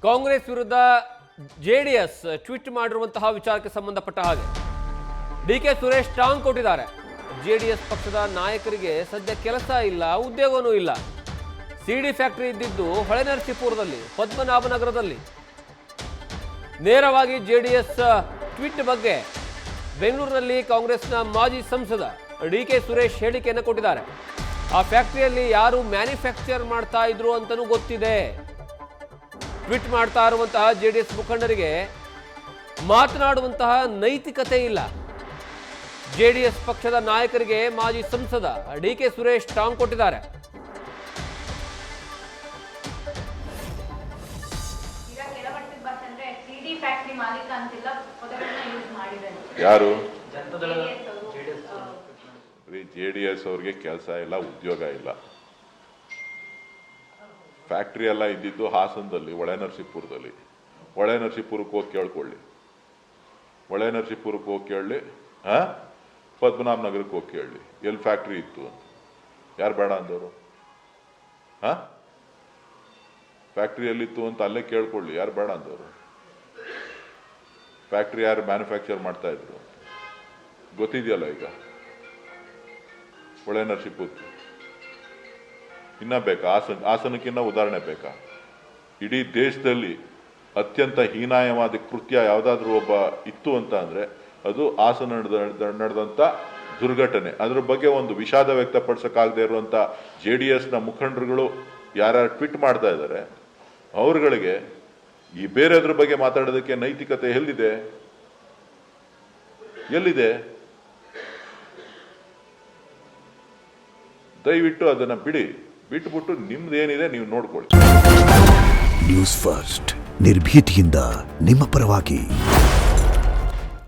ಕಾಂಗ್ರೆಸ್ ವಿರುದ್ಧ JDS tweet ಮಾಡಿರುವಂತಹ ವಿಚಾರಕ್ಕೆ ಸಂಬಂಧಪಟ್ಟ ಹಾಗೆ ಡಿಕೆ ಸುರೇಶ್ ಟಾಂಗ್ ಕೊಟ್ಟಿದ್ದಾರೆ. ಜೆಡಿಎಸ್ ಪಕ್ಷದ ನಾಯಕರಿಗೆ ಸದ್ಯ ಕೆಲಸ ಇಲ್ಲ, ಉದ್ಯೋಗವೂ ಇಲ್ಲ. ಸಿಡಿ ಫ್ಯಾಕ್ಟರಿ ಇದ್ದಿದ್ದು ಹೊಳೆನರಸೀಪುರದಲ್ಲಿ, ಪದ್ಮನಾಭನಗರದಲ್ಲಿ. ನೇರವಾಗಿ ಜೆಡಿಎಸ್ ಟ್ವೀಟ್ ಬಗ್ಗೆ ಬೆಂಗಳೂರಿನಲ್ಲಿ ಕಾಂಗ್ರೆಸ್ನ ಮಾಜಿ ಸಂಸದ ಡಿಕೆ ಸುರೇಶ್ ಹೇಳಿಕೆಯನ್ನು ಕೊಟ್ಟಿದ್ದಾರೆ. ಆ ಫ್ಯಾಕ್ಟರಿಯಲ್ಲಿ ಯಾರು ಮ್ಯಾನುಫ್ಯಾಕ್ಚರ್ ಮಾಡ್ತಾ ಇದ್ರು ಅಂತಲೂ ಗೊತ್ತಿದೆ. ಟ್ವೀಟ್ ಮಾಡ್ತಾ ಇರುವಂತಹ ಜೆಡಿಎಸ್ ಮುಖಂಡರಿಗೆ ಮಾತನಾಡುವಂತಹ ನೈತಿಕತೆ ಇಲ್ಲ. ಜೆಡಿಎಸ್ ಪಕ್ಷದ ನಾಯಕರಿಗೆ ಮಾಜಿ ಸಂಸದ ಡಿಕೆ ಸುರೇಶ್ ಟಾಂಗ್ ಕೊಟ್ಟಿದ್ದಾರೆ. ಯಾರು ಜೆಡಿಎಸ್ ಅವ್ರಿಗೆ ಕೆಲಸ ಇಲ್ಲ, ಉದ್ಯೋಗ ಇಲ್ಲ. ಫ್ಯಾಕ್ಟ್ರಿ ಎಲ್ಲ ಇದ್ದಿದ್ದು ಹಾಸನದಲ್ಲಿ, ಹೊಳೆನರಸೀಪುರದಲ್ಲಿ. ಹೊಳೆನರಸೀಪುರಕ್ಕೆ ಹೋಗಿ ಕೇಳ್ಕೊಳ್ಳಿ, ಹೊಳೆನರಸೀಪುರಕ್ಕೆ ಹೋಗಿ ಕೇಳಲಿ, ಪದ್ಮನಾಭನಗರಕ್ಕೆ ಹೋಗಿ ಕೇಳಲಿ ಎಲ್ಲಿ ಫ್ಯಾಕ್ಟ್ರಿ ಇತ್ತು ಅಂತ. ಯಾರು ಬೇಡ ಅಂದವರು? ಫ್ಯಾಕ್ಟ್ರಿ ಎಲ್ಲಿತ್ತು ಅಂತ ಅಲ್ಲೇ ಕೇಳ್ಕೊಳ್ಳಿ, ಯಾರು ಬೇಡ ಅಂದವರು? ಫ್ಯಾಕ್ಟ್ರಿ ಯಾರು ಮ್ಯಾನುಫ್ಯಾಕ್ಚರ್ ಮಾಡ್ತಾ ಇದ್ರು ಗೊತ್ತಿದೆಯಲ್ಲ. ಈಗ ಹೊಳೆನರಸೀಪುರ ಇನ್ನ ಬೇಕಾ? ಹಾಸನಕ್ಕಿನ್ನ ಉದಾಹರಣೆ ಬೇಕಾ? ಇಡೀ ದೇಶದಲ್ಲಿ ಅತ್ಯಂತ ಹೀನಾಯವಾದ ಕೃತ್ಯ ಯಾವುದಾದ್ರೂ ಒಬ್ಬ ಇತ್ತು ಅಂತ ಅಂದ್ರೆ ಅದು ಹಾಸನ ನಡೆದಂತ ದುರ್ಘಟನೆ. ಅದ್ರ ಬಗ್ಗೆ ಒಂದು ವಿಷಾದ ವ್ಯಕ್ತಪಡಿಸಕ್ಕಾಗದೇ ಇರುವಂತ JDS ನ ಮುಖಂಡರುಗಳು ಯಾರ್ಯಾರು ಟ್ವೀಟ್ ಮಾಡ್ತಾ ಇದ್ದಾರೆ, ಅವ್ರಗಳಿಗೆ ಈ ಬೇರೆದ್ರ ಬಗ್ಗೆ ಮಾತಾಡೋದಕ್ಕೆ ನೈತಿಕತೆ ಎಲ್ಲಿದೆ? ಎಲ್ಲಿದೆ? ದಯವಿಟ್ಟು ಅದನ್ನ ಬಿಟ್ಬಿಟ್ಟು ನಿಮ್ದೇನಿದೆ ನೀವು ನೋಡ್ಕೊಳ್ಳಿ. ನ್ಯೂಸ್ ಫಸ್ಟ್ ನಿರ್ಭೀತಿಯಿಂದ ನಿಮ್ಮ ಪರವಾಗಿ.